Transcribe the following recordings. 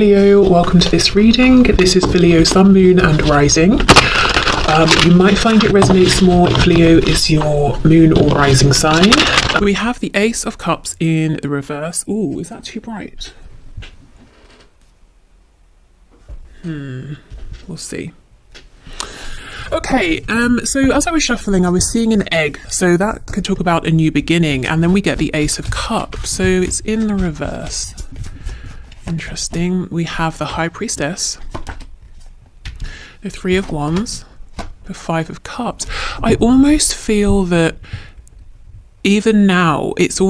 Leo, welcome to this reading. This is for Leo, Sun, Moon and Rising. You might find it resonates more if Leo is your Moon or Rising sign. We have the Ace of Cups in the reverse. Ooh, is that too bright? We'll see. Okay, so as I was shuffling, I was seeing an egg, so that could talk about a new beginning, and then we get the Ace of Cups, so it's in the reverse. Interesting. We have the High Priestess, the Three of Wands, the Five of Cups. I almost feel that even now it's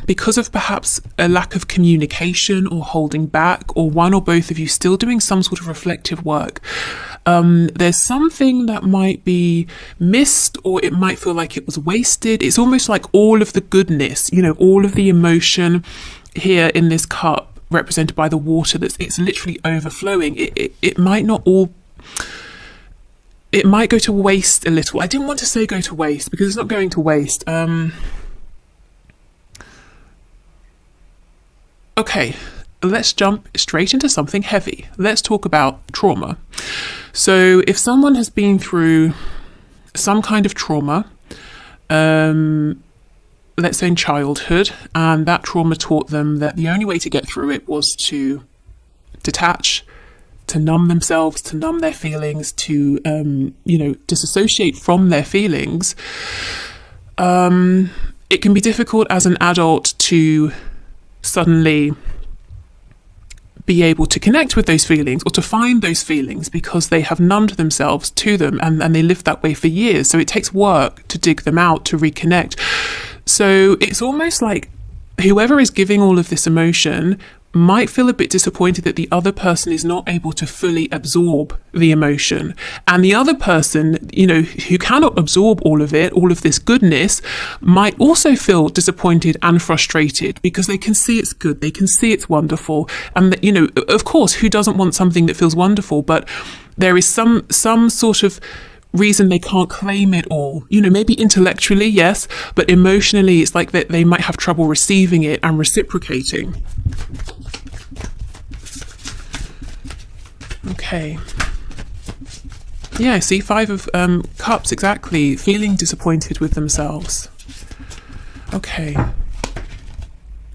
because of perhaps a lack of communication or holding back, or one or both of you still doing some sort of reflective work. There's something that might be missed, or it might feel like it was wasted. It's almost like all of the goodness, all of the emotion here in this cup, represented by the water, it's literally overflowing. It might not all, it might go to waste a little. I didn't want to say go to waste because it's not going to waste. Okay, let's jump straight into something heavy. Let's talk about trauma. So if someone has been through some kind of trauma, let's say in childhood, and that trauma taught them that the only way to get through it was to detach, to numb themselves, to numb their feelings, to disassociate from their feelings. It can be difficult as an adult to suddenly be able to connect with those feelings or to find those feelings because they have numbed themselves to them, and they lived that way for years. So it takes work to dig them out, to reconnect. So it's almost like whoever is giving all of this emotion might feel a bit disappointed that the other person is not able to fully absorb the emotion. And the other person, who cannot absorb all of it, all of this goodness, might also feel disappointed and frustrated because they can see it's good, they can see it's wonderful. And, of course, who doesn't want something that feels wonderful? But there is some sort of reason they can't claim it all. Maybe intellectually, yes, but emotionally it's like that they might have trouble receiving it and reciprocating. Okay. Yeah, see, Five of Cups, exactly. Feeling disappointed with themselves. Okay.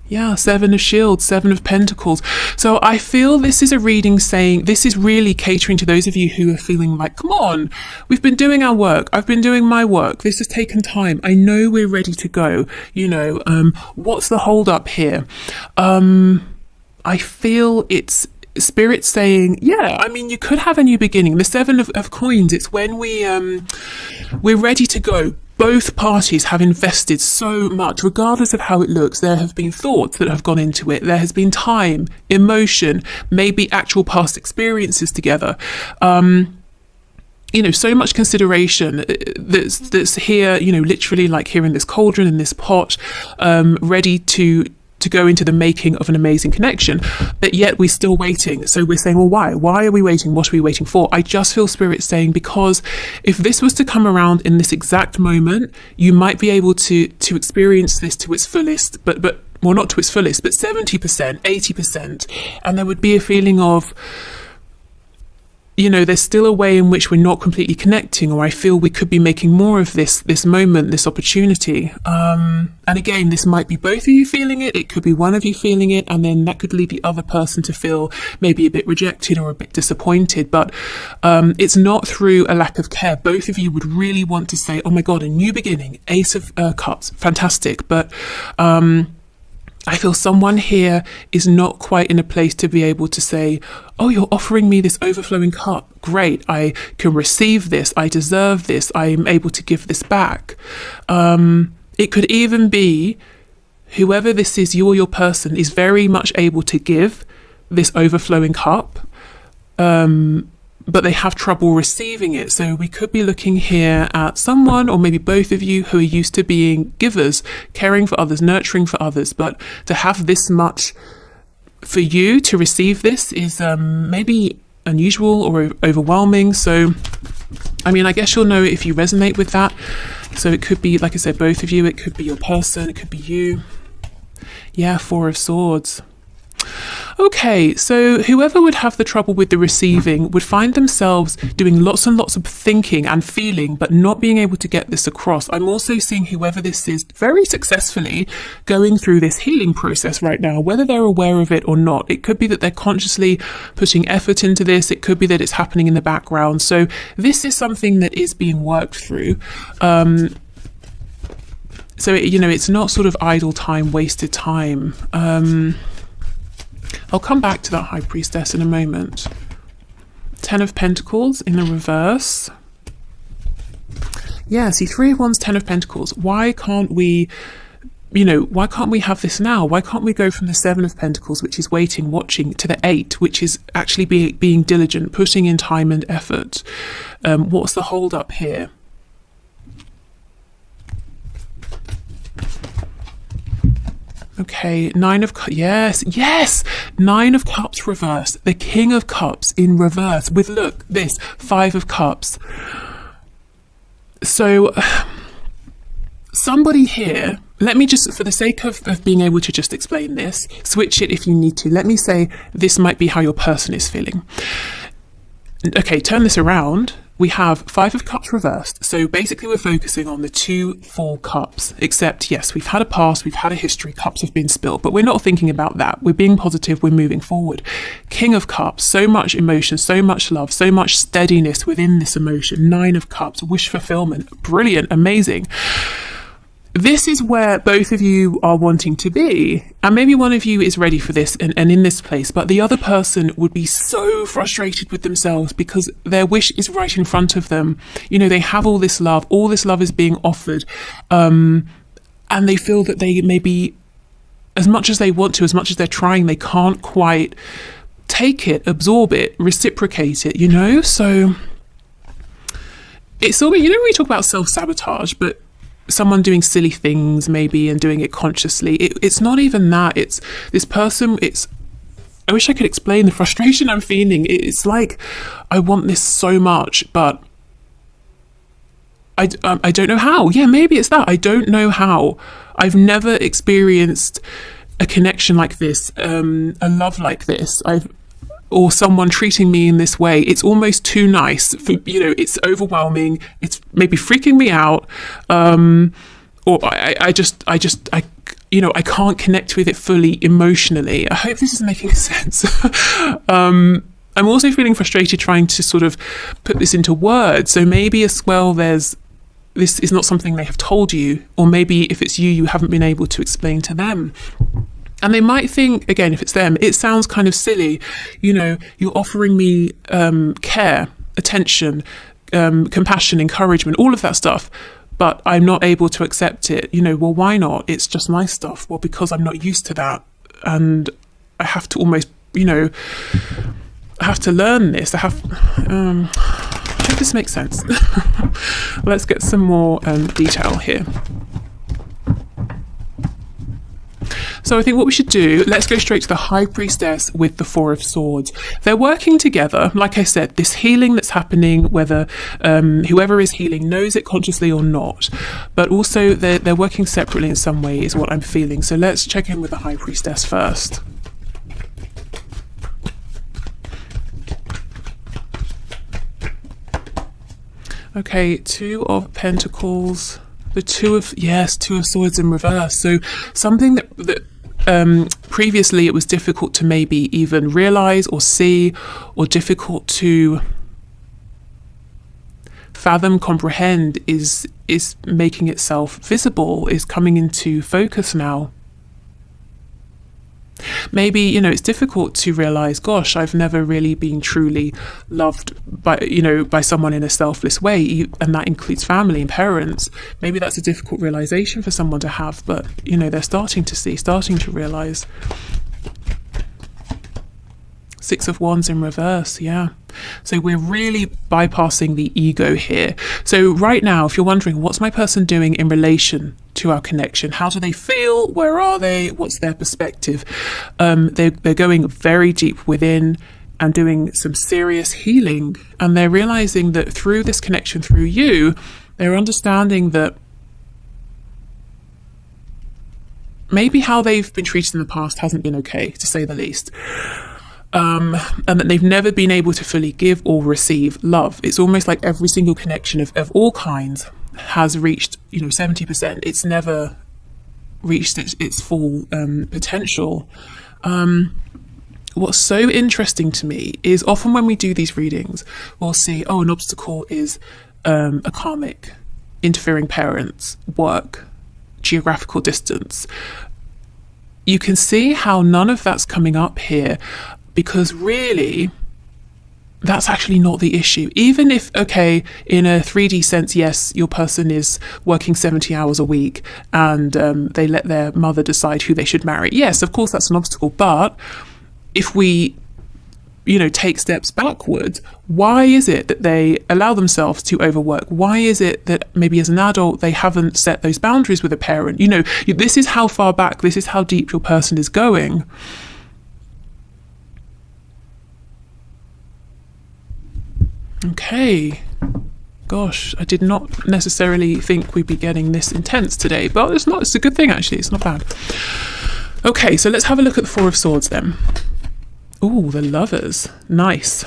Yeah, Seven of Shields, Seven of Pentacles. So I feel this is a reading saying, this is really catering to those of you who are feeling like, come on, we've been doing our work. I've been doing my work. This has taken time. I know we're ready to go. What's the hold up here? I feel it's Spirit saying, you could have a new beginning. The Seven of Coins, it's when we're ready to go. Both parties have invested so much, regardless of how it looks. There have been thoughts that have gone into it. There has been time, emotion, maybe actual past experiences together. So much consideration that's here, literally like here in this cauldron, in this pot, ready to go into the making of an amazing connection, but yet we're still waiting. So we're saying, well, why? Why are we waiting? What are we waiting for? I just feel Spirit saying, because if this was to come around in this exact moment, you might be able to experience this to its fullest, but well, not to its fullest, but 70%, 80. And there would be a feeling of, there's still a way in which we're not completely connecting, or I feel we could be making more of this moment, this opportunity. And again, this might be both of you feeling it, it could be one of you feeling it, and then that could lead the other person to feel maybe a bit rejected or a bit disappointed. But it's not through a lack of care. Both of you would really want to say, oh my God, a new beginning, Ace of Cups, fantastic. But I feel someone here is not quite in a place to be able to say, oh, you're offering me this overflowing cup. Great. I can receive this. I deserve this. I'm able to give this back. It could even be whoever this is, you or your person, is very much able to give this overflowing cup, but they have trouble receiving it. So we could be looking here at someone, or maybe both of you, who are used to being givers, caring for others, nurturing for others, but to have this much for you to receive this is maybe unusual or overwhelming. So, I guess you'll know if you resonate with that. So it could be, like I said, both of you, it could be your person, it could be you. Yeah, Four of Swords. Okay, so whoever would have the trouble with the receiving would find themselves doing lots and lots of thinking and feeling, but not being able to get this across. I'm also seeing whoever this is very successfully going through this healing process right now, whether they're aware of it or not. It could be that they're consciously putting effort into this. It could be that it's happening in the background. So this is something that is being worked through. So, it's not sort of idle time, wasted time. I'll come back to that High Priestess in a moment. 10 of Pentacles in the reverse. Yeah, see, 3 of Wands, 10 of Pentacles. Why can't we, why can't we have this now? Why can't we go from the 7 of Pentacles, which is waiting, watching, to the 8, which is actually being diligent, putting in time and effort? What's the hold up here? Okay, 9 of Cups, yes, 9 of Cups reversed, the King of Cups in reverse with, look, this, 5 of Cups. So, somebody here, let me just, for the sake of being able to just explain this, switch it if you need to. Let me say this might be how your person is feeling. Okay, turn this around. We have 5 of Cups reversed. So basically we're focusing on the 2 full cups, except yes, we've had a past, we've had a history, cups have been spilled, but we're not thinking about that. We're being positive, we're moving forward. King of Cups, so much emotion, so much love, so much steadiness within this emotion. 9 of Cups, wish fulfillment, brilliant, amazing. This is where both of you are wanting to be, and maybe one of you is ready for this and in this place, but the other person would be so frustrated with themselves because their wish is right in front of them. They have all this love is being offered, and they feel that they maybe, as much as they want to, as much as they're trying, they can't quite take it, absorb it, reciprocate it, so it's all, when we talk about self-sabotage, but someone doing silly things maybe and doing it consciously, it's not even that. It's this person, I wish I could explain the frustration I'm feeling. It's like I want this so much, but I don't know how. Yeah, maybe it's that. I don't know how. I've never experienced a connection like this, a love like this. Or someone treating me in this way. It's almost too nice. It's overwhelming. It's maybe freaking me out. Or I can't connect with it fully emotionally. I hope this is making sense. I'm also feeling frustrated trying to sort of put this into words. So maybe as well, this is not something they have told you, or maybe if it's you haven't been able to explain to them. And they might think, again, if it's them, it sounds kind of silly. You're offering me care, attention, compassion, encouragement, all of that stuff, but I'm not able to accept it. Well, why not? It's just my stuff. Well, because I'm not used to that. And I have to almost, I have to learn this. I hope this makes sense. Let's get some more detail here. So I think what we should do, let's go straight to the High Priestess with the 4 of Swords. They're working together. Like I said, this healing that's happening, whether whoever is healing knows it consciously or not, but also they're working separately in some way is what I'm feeling. So let's check in with the High Priestess first. Okay, 2 of Pentacles. The 2 of Swords in reverse. So something that previously it was difficult to maybe even realize or see, or difficult to fathom, comprehend, is making itself visible, is coming into focus now. Maybe, it's difficult to realize, gosh, I've never really been truly loved by someone in a selfless way, and that includes family and parents. Maybe that's a difficult realization for someone to have, but they're starting to realize. 6 of Wands in reverse, yeah. So we're really bypassing the ego here. So right now, if you're wondering, what's my person doing in relation to our connection? How do they feel? Where are they? What's their perspective? They're going very deep within and doing some serious healing. And they're realizing that through this connection, through you, they're understanding that maybe how they've been treated in the past hasn't been okay, to say the least. And that they've never been able to fully give or receive love. It's almost like every single connection of all kinds has reached, 70%. It's never reached its full potential. What's so interesting to me is often when we do these readings, we'll see, an obstacle is a karmic, interfering parents, work, geographical distance. You can see how none of that's coming up here, because really that's actually not the issue. Even if, okay, in a 3D sense, yes, your person is working 70 hours a week and they let their mother decide who they should marry. Yes, of course, that's an obstacle. But if we, take steps backwards, why is it that they allow themselves to overwork? Why is it that maybe as an adult, they haven't set those boundaries with a parent? This is how far back, this is how deep your person is going. Okay, gosh, I did not necessarily think we'd be getting this intense today, but it's a good thing actually, it's not bad. Okay, so let's have a look at the Four of Swords then. Ooh, the Lovers, nice.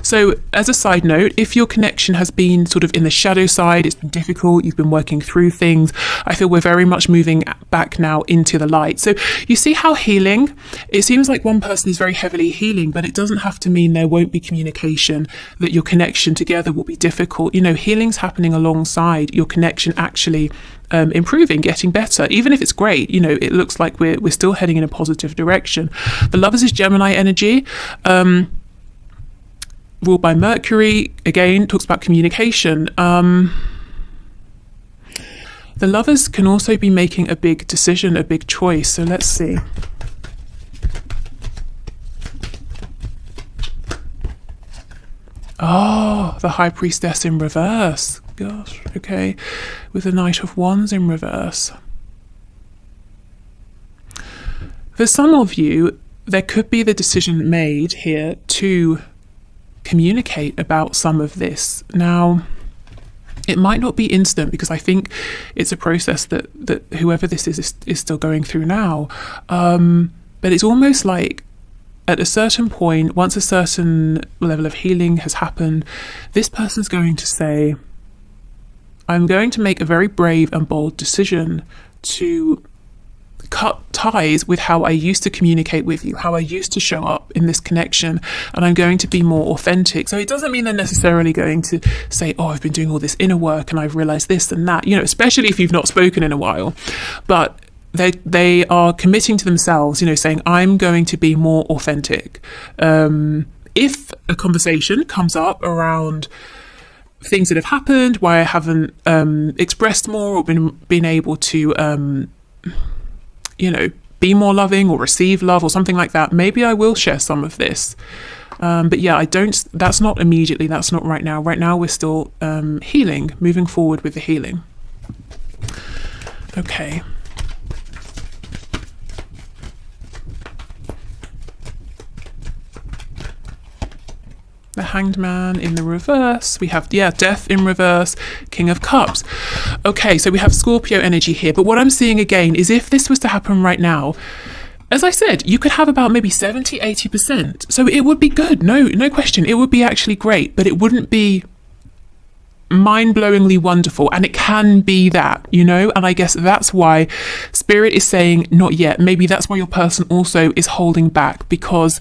So as a side note, if your connection has been sort of in the shadow side, it's been difficult, you've been working through things, I feel we're very much moving back now into the light. So you see how healing, it seems like one person is very heavily healing, but it doesn't have to mean there won't be communication, that your connection together will be difficult. Healing's happening alongside your connection actually improving, getting better. Even if it's great, it looks like we're still heading in a positive direction. The Lovers is Gemini energy. Ruled by Mercury, again, talks about communication. The Lovers can also be making a big decision, a big choice. So let's see. Oh, the High Priestess in reverse. Gosh, okay. With the Knight of Wands in reverse. For some of you, there could be the decision made here to communicate about some of this. Now, it might not be instant, because I think it's a process that whoever this is still going through now. But it's almost like at a certain point, once a certain level of healing has happened, this person's going to say, I'm going to make a very brave and bold decision to cut ties with how I used to communicate with you, how I used to show up in this connection, and I'm going to be more authentic. So it doesn't mean they're necessarily going to say, I've been doing all this inner work and I've realized this and that, especially if you've not spoken in a while. But they are committing to themselves, saying, I'm going to be more authentic. If a conversation comes up around things that have happened, why I haven't expressed more or been able to be more loving or receive love or something like that, maybe I will share some of this. But yeah, that's not immediately, that's not right now. Right now we're still healing, moving forward with the healing. Okay. The Hanged Man in the reverse. We have, Death in reverse, King of Cups. Okay, so we have Scorpio energy here. But what I'm seeing again is if this was to happen right now, as I said, you could have about maybe 70, 80%. So it would be good. No question. It would be actually great, but it wouldn't be mind-blowingly wonderful. And it can be that, and I guess that's why Spirit is saying not yet. Maybe that's why your person also is holding back, because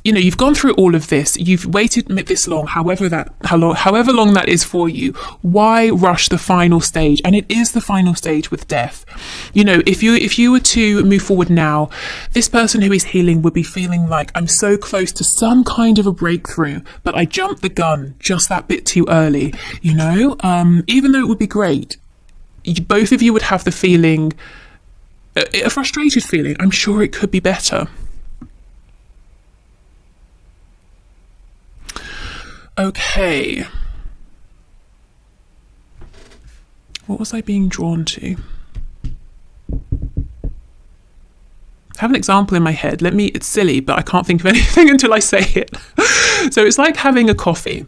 you've gone through all of this, you've waited this long, however long that is for you. Why rush the final stage? And it is the final stage with death. If you were to move forward now, this person who is healing would be feeling like, I'm so close to some kind of a breakthrough, but I jumped the gun just that bit too early, even though it would be great. Both of you would have the feeling, a frustrated feeling. I'm sure it could be better. Okay. What was I being drawn to? I have an example in my head. It's silly, but I can't think of anything until I say it. So it's like having a coffee.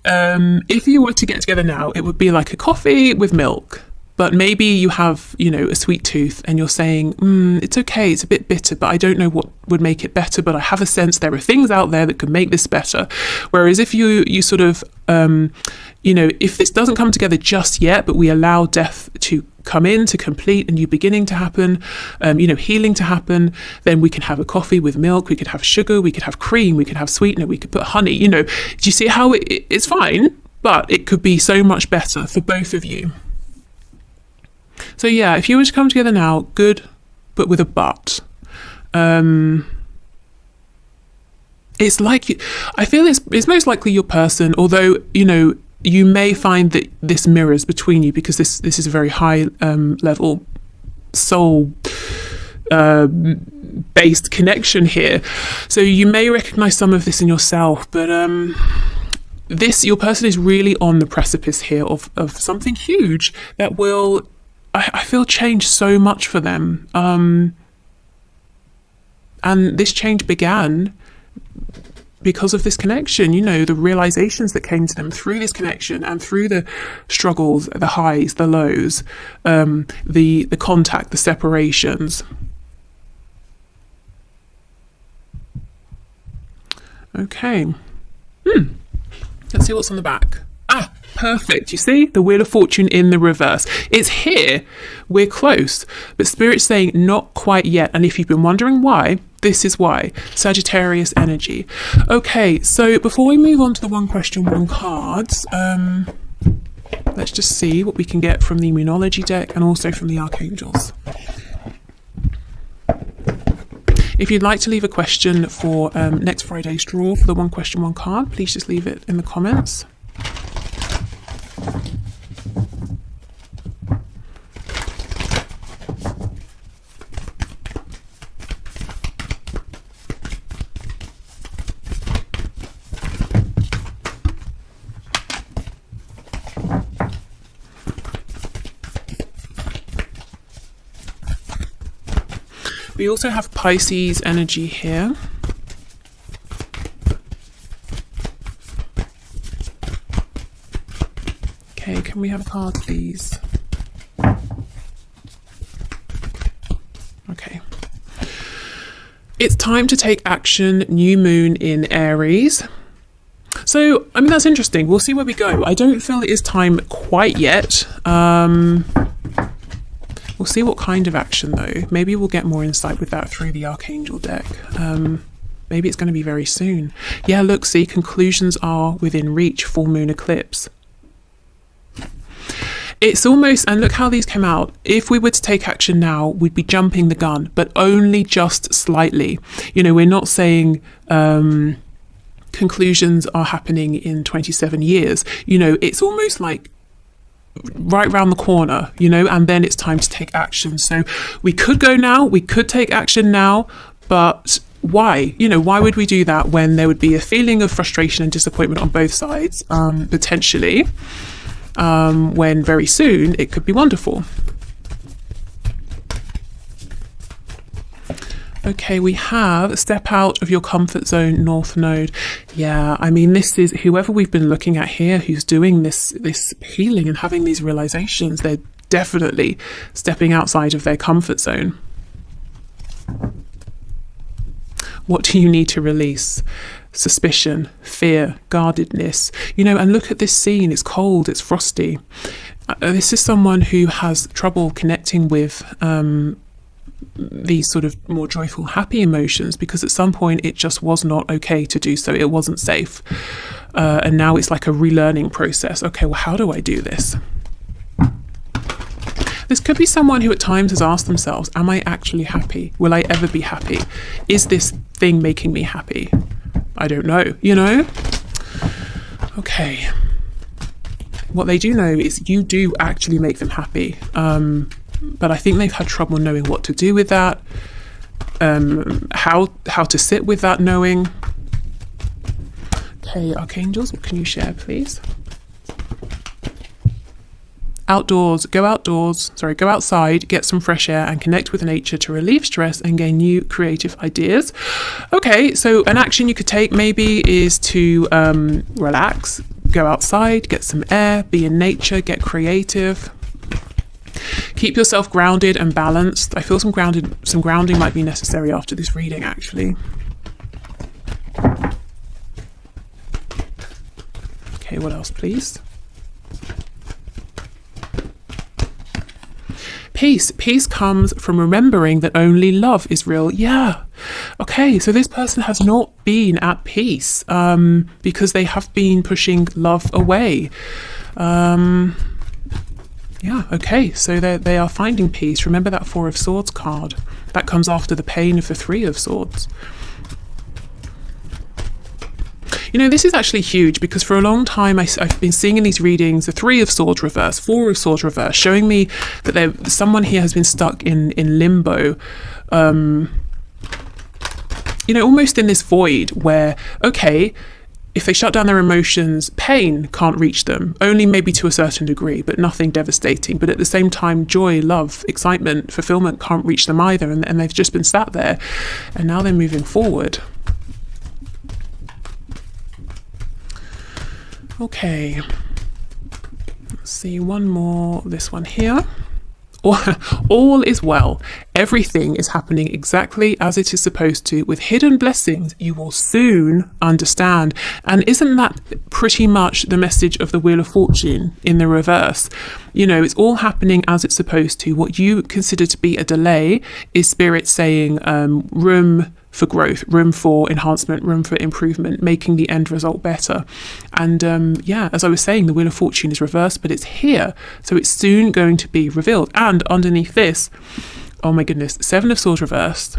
If you were to get together now, it would be like a coffee with milk. but maybe you have, a sweet tooth and you're saying, it's okay, it's a bit bitter, but I don't know what would make it better, but I have a sense there are things out there that could make this better. Whereas if you sort of, if this doesn't come together just yet, but we allow death to come in, to complete, a new beginning to happen, healing to happen, then we can have a coffee with milk, we could have sugar, we could have cream, we could have sweetener, we could put honey, do you see how it's fine, but it could be so much better for both of you. So yeah, if you were to come together now, good, but with a but. It's like, I feel it's most likely your person, although, you may find that this mirrors between you because this is a very high level soul based connection here. So you may recognize some of this in yourself, but your person is really on the precipice here of something huge that will, I feel, change so much for them. And this change began because of this connection, the realizations that came to them through this connection and through the struggles, the highs, the lows, the contact, the separations. Okay. Let's see what's on the back. Perfect. You see the Wheel of Fortune in the reverse. It's here. We're close. But Spirit's saying not quite yet. And if you've been wondering why, this is why. Sagittarius energy. Okay, so before we move on to the one question, one cards, let's just see what we can get from the Immunology deck and also from the Archangels. If you'd like to leave a question for next Friday's draw for the one question, one card, please just leave it in the comments. We also have Pisces energy here. Okay, can we have a card, please? Okay. It's time to take action, new moon in Aries. So, that's interesting. We'll see where we go. I don't feel it is time quite yet. We'll see what kind of action, though. Maybe we'll get more insight with that through the Archangel deck. Maybe it's going to be very soon. Yeah, look, see, conclusions are within reach, full moon eclipse. It's almost, and look how these came out. If we were to take action now, we'd be jumping the gun, but only just slightly. We're not saying conclusions are happening in 27 years. It's almost like right round the corner, and then it's time to take action. So we could go now, we could take action now, but why? Why would we do that when there would be a feeling of frustration and disappointment on both sides, potentially, when very soon it could be wonderful. Okay, we have step out of your comfort zone, North Node. Yeah, this is whoever we've been looking at here who's doing this healing and having these realizations. They're definitely stepping outside of their comfort zone. What do you need to release? Suspicion, fear, guardedness. And look at this scene. It's cold, it's frosty. This is someone who has trouble connecting with these sort of more joyful, happy emotions because at some point it just was not okay to do so. It wasn't safe. And now it's like a relearning process. Okay, well, how do I do this? This could be someone who at times has asked themselves, am I actually happy? Will I ever be happy? Is this thing making me happy? I don't know, Okay. What they do know is you do actually make them happy. But I think they've had trouble knowing what to do with that, how to sit with that knowing. Okay, Archangels, what can you share, please? Go outside, get some fresh air and connect with nature to relieve stress and gain new creative ideas. Okay, so an action you could take maybe is to relax, go outside, get some air, be in nature, get creative. Keep yourself grounded and balanced. I feel some grounding might be necessary after this reading, actually. Okay, what else, please? Peace. Peace comes from remembering that only love is real. Yeah. Okay, so this person has not been at peace because they have been pushing love away. Yeah, okay, so they are finding peace. Remember that Four of Swords card. That comes after the pain of the Three of Swords. You know, this is actually huge because for a long time I've been seeing in these readings the Three of Swords reverse, Four of Swords reverse, showing me that someone here has been stuck in limbo. You know, almost in this void where, okay, if they shut down their emotions, pain can't reach them, only maybe to a certain degree, but nothing devastating. But at the same time, joy, love, excitement, fulfillment can't reach them either. And they've just been sat there and now they're moving forward. Okay, let's see one more, this one here. All is well. Everything is happening exactly as it is supposed to. With hidden blessings, you will soon understand. And isn't that pretty much the message of the Wheel of Fortune in the reverse? You know, it's all happening as it's supposed to. What you consider to be a delay is Spirit saying room for growth, room for enhancement, room for improvement, making the end result better. And yeah, as I was saying, the Wheel of Fortune is reversed, but it's here. So it's soon going to be revealed. And underneath this, oh my goodness, Seven of Swords reversed,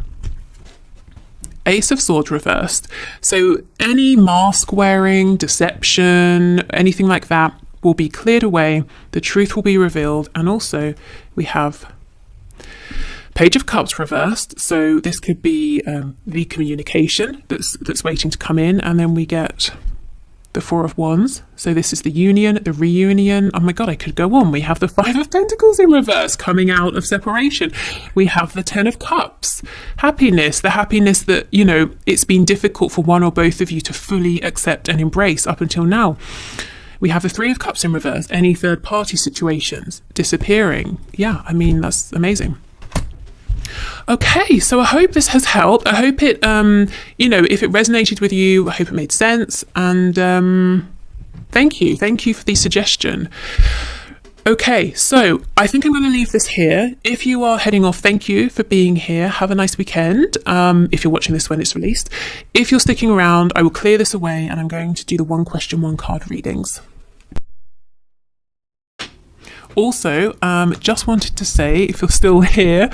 Ace of Swords reversed. So any mask wearing, deception, anything like that will be cleared away. The truth will be revealed. And also we have Page of Cups reversed, so this could be the communication that's waiting to come in, and then we get the Four of Wands. So this is the union, the reunion. Oh my God, I could go on. We have the Five of Pentacles in reverse, coming out of separation. We have the Ten of Cups, happiness, the happiness that, you know, it's been difficult for one or both of you to fully accept and embrace up until now. We have the Three of Cups in reverse, any third party situations disappearing. Yeah, I mean, that's amazing. Okay, so I hope this has helped. I hope it, you know, if it resonated with you, I hope it made sense. And thank you for the suggestion. Okay, so I think I'm going to leave this here. If you are heading off, thank you for being here. Have a nice weekend. If you're watching this when it's released. If you're sticking around, I will clear this away and I'm going to do the one question, one card readings. Also, just wanted to say, if you're still here,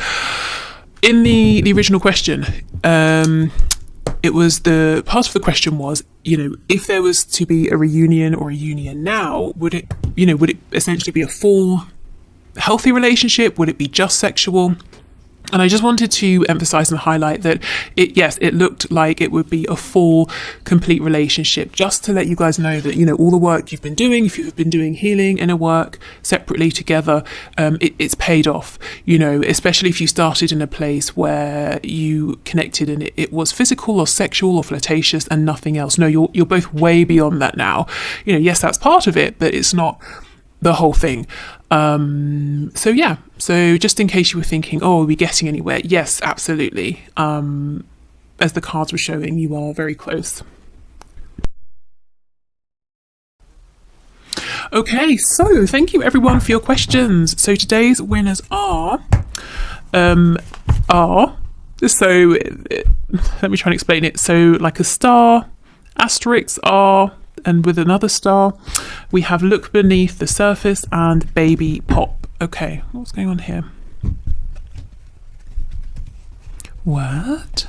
in the original question, it was the part of the question was, you know, if there was to be a reunion or a union now, would it essentially be a full healthy relationship? Would it be just sexual? And I just wanted to emphasize and highlight that it looked like it would be a full, complete relationship, just to let you guys know that, you know, all the work you've been doing, if you've been doing healing, inner work separately together, it's paid off, you know, especially if you started in a place where you connected and it was physical or sexual or flirtatious and nothing else. No, you're both way beyond that now. You know, yes, that's part of it, but it's not the whole thing. So yeah, so just in case you were thinking, oh, are we getting anywhere? Yes, absolutely. As the cards were showing, you are very close. Okay, so thank you everyone for your questions. So today's winners are so let me try and explain it. So like a star, asterisks are, and with another star, we have Look Beneath the Surface and Baby Pop. Okay, what's going on here? What?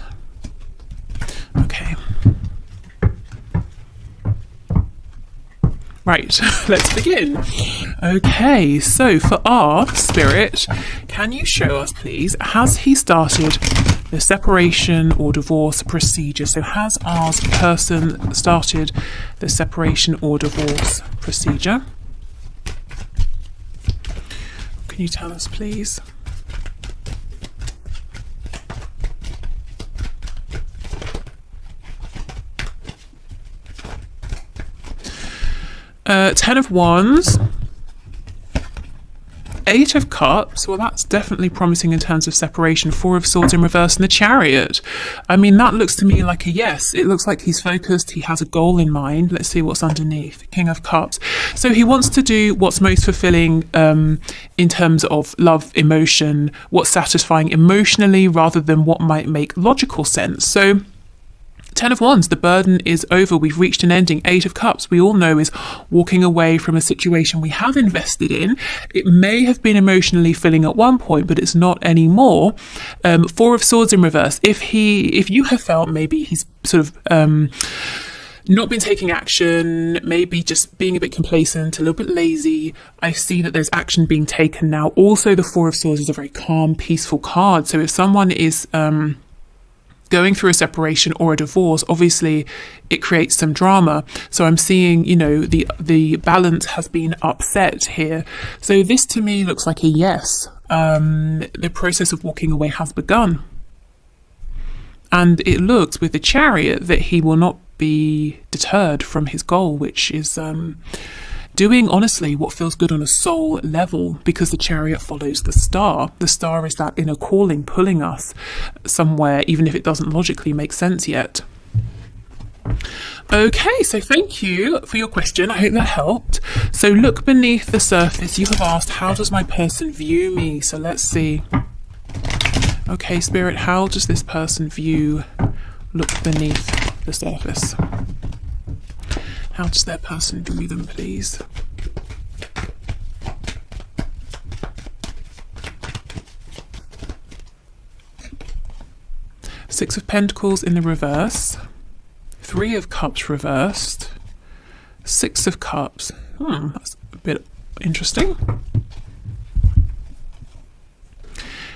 Okay. Right, let's begin. Okay, so for our Spirit, can you show us, please, has he started the separation or divorce procedure? So has our person started the separation or divorce procedure? Can you tell us, please? Ten of Wands, Eight of Cups, well, that's definitely promising in terms of separation. Four of Swords in reverse and the Chariot. I mean, that looks to me like a yes. It looks like he's focused. He has a goal in mind. Let's see what's underneath. King of Cups. So he wants to do what's most fulfilling in terms of love, emotion, what's satisfying emotionally rather than what might make logical sense. So Ten of Wands, the burden is over. We've reached an ending. Eight of Cups, we all know, is walking away from a situation we have invested in. It may have been emotionally filling at one point, but it's not anymore. Four of Swords in reverse. If you have felt maybe he's sort of not been taking action, maybe just being a bit complacent, a little bit lazy, I see that there's action being taken now. Also, the Four of Swords is a very calm, peaceful card. So if someone is going through a separation or a divorce, obviously it creates some drama. So I'm seeing, the balance has been upset here. So this to me looks like a yes. The process of walking away has begun. And it looks with the Chariot that he will not be deterred from his goal, which is doing honestly what feels good on a soul level, because the Chariot follows the star. The star is that inner calling pulling us somewhere, even if it doesn't logically make sense yet. Okay, so thank you for your question. I hope that helped. So look beneath the surface. You have asked, how does my person view me? So let's see. Okay, Spirit, how does this person look beneath the surface? How does their person view them, please? Six of Pentacles in the reverse. Three of Cups reversed. Six of Cups. That's a bit interesting.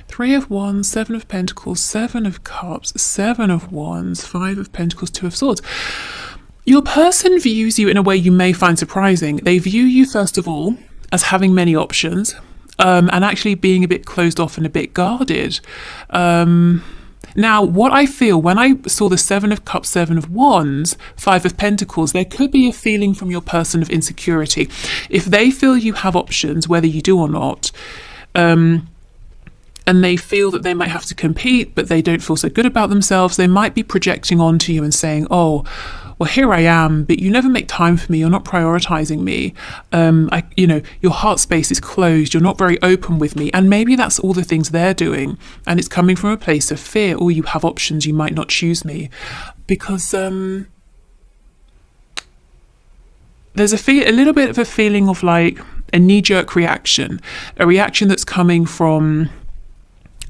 Three of Wands, Seven of Pentacles, Seven of Cups, Seven of Wands, Five of Pentacles, Two of Swords. Your person views you in a way you may find surprising. They view you, first of all, as having many options, and actually being a bit closed off and a bit guarded. Now, what I feel when I saw the Seven of Cups, Seven of Wands, Five of Pentacles, there could be a feeling from your person of insecurity. If they feel you have options, whether you do or not, and they feel that they might have to compete, but they don't feel so good about themselves, they might be projecting onto you and saying, oh, well, here I am, but you never make time for me. You're not prioritizing me. Your heart space is closed. You're not very open with me. And maybe that's all the things they're doing. And it's coming from a place of fear. Or you have options. You might not choose me. Because there's a little bit of a feeling of like a knee-jerk reaction. A reaction that's coming from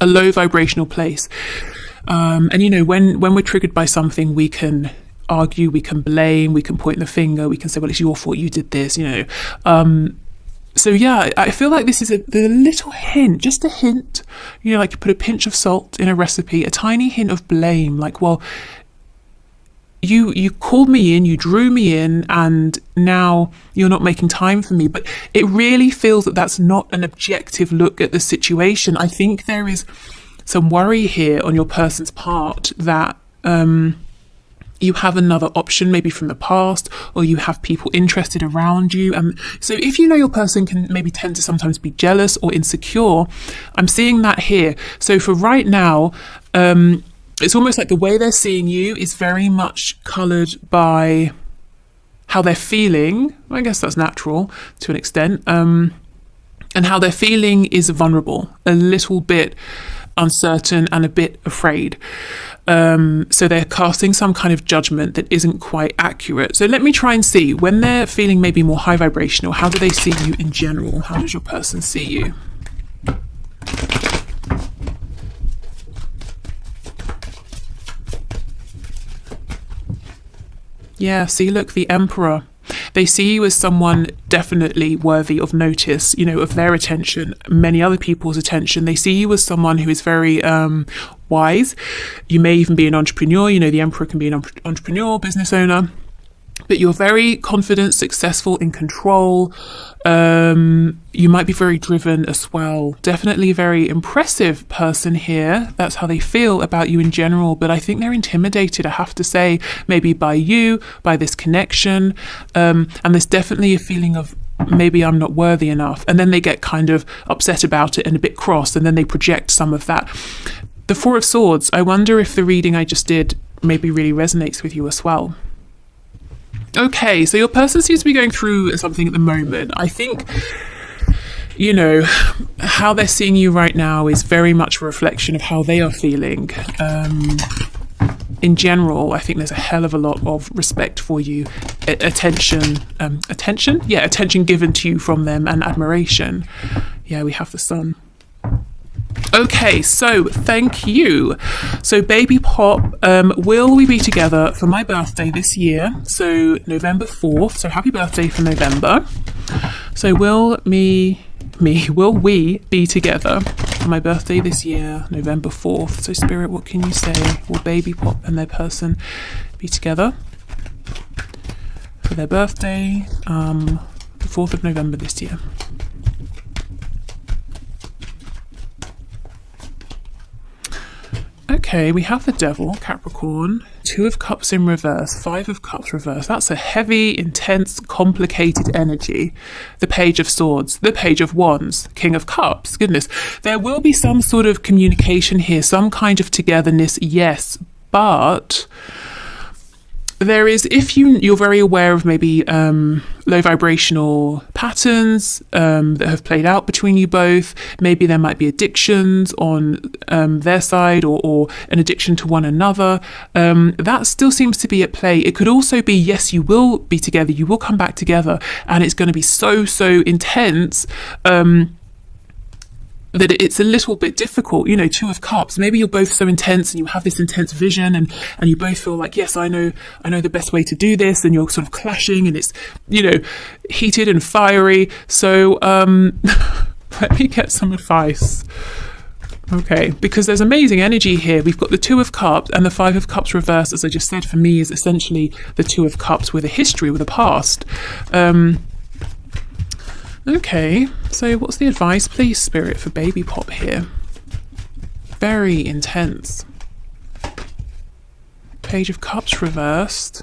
a low vibrational place. When we're triggered by something, we can argue, we can blame, we can point the finger, we can say, well, it's your fault, you did this, So yeah, I feel like this is a little hint, just a hint, like you put a pinch of salt in a recipe, a tiny hint of blame, like, well, you called me in, you drew me in, and now you're not making time for me. But it really feels that that's not an objective look at the situation. I think there is some worry here on your person's part that you have another option, maybe from the past, or you have people interested around you. So if your person can maybe tend to sometimes be jealous or insecure, I'm seeing that here. So for right now, it's almost like the way they're seeing you is very much coloured by how they're feeling. I guess that's natural to an extent. And how they're feeling is vulnerable, a little bit uncertain and a bit afraid. So they're casting some kind of judgment that isn't quite accurate. So let me try and see, when they're feeling maybe more high vibrational, how do they see you in general? How does your person see you? Yeah, see, look, the Emperor. They see you as someone definitely worthy of notice, of their attention, many other people's attention. They see you as someone who is very wise. You may even be an entrepreneur. The Emperor can be an entrepreneur, business owner. But you're very confident, successful, in control. You might be very driven as well. Definitely a very impressive person here. That's how they feel about you in general. But I think they're intimidated, I have to say, maybe by you, by this connection. And there's definitely a feeling of maybe I'm not worthy enough. And then they get kind of upset about it and a bit cross, and then they project some of that. The Four of Swords, I wonder if the reading I just did maybe really resonates with you as well. Okay, so your person seems to be going through something at the moment. I think, you know, how they're seeing you right now is very much a reflection of how they are feeling. In general, I think there's a hell of a lot of respect for you, attention given to you from them, and admiration. Yeah, we have the Sun. Okay, so thank you. So Baby Pop, will we be together for my birthday this year? So November 4th. So happy birthday for November. So will we be together for my birthday this year, November 4th? So Spirit, what can you say? Will Baby Pop and their person be together for their birthday, the 4th of November this year? Okay, we have the Devil, Capricorn, 2 of Cups in reverse, 5 of Cups reverse. That's a heavy, intense, complicated energy. The Page of Swords, the Page of Wands, King of Cups. Goodness, there will be some sort of communication here, some kind of togetherness, yes, but there is, if you're very aware of maybe low vibrational patterns that have played out between you both, maybe there might be addictions on their side, or an addiction to one another, that still seems to be at play. It could also be, yes, you will be together, you will come back together, and it's going to be so intense that it's a little bit difficult. You know, 2 of Cups, maybe you're both so intense and you have this intense vision, and you both feel like, yes, I know the best way to do this, and you're sort of clashing, and it's, you know, heated and fiery. So let me get some advice. Okay, because there's amazing energy here. We've got the 2 of Cups and the 5 of Cups reversed, as I just said, for me is essentially the 2 of Cups with a history, with a past. Okay, so what's the advice, please, Spirit, for Baby Pop here? Very intense. Page of Cups reversed.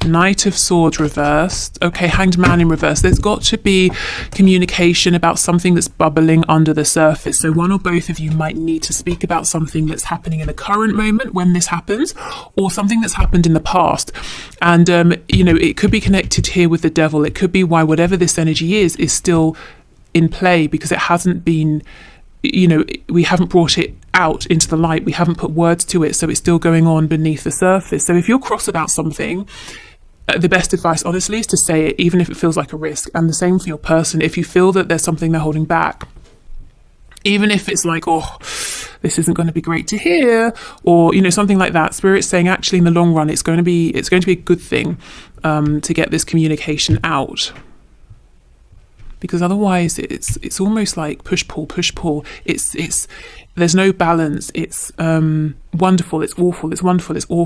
Knight of Swords reversed. Okay, Hanged Man in reverse. There's got to be communication about something that's bubbling under the surface. So one or both of you might need to speak about something that's happening in the current moment when this happens, or something that's happened in the past. And, you know, it could be connected here with the Devil. It could be why whatever this energy is still in play, because it hasn't been, you know, we haven't brought it out into the light. We haven't put words to it. So it's still going on beneath the surface. So if you're cross about something, the best advice, honestly, is to say it, even if it feels like a risk. And the same for your person. If you feel that there's something they're holding back, even if it's like, oh, this isn't going to be great to hear, or, you know, something like that, Spirit's saying, actually, in the long run, it's going to be a good thing to get this communication out. Because otherwise, it's almost like push pull. It's there's no balance. It's wonderful. It's awful. It's wonderful. It's awful.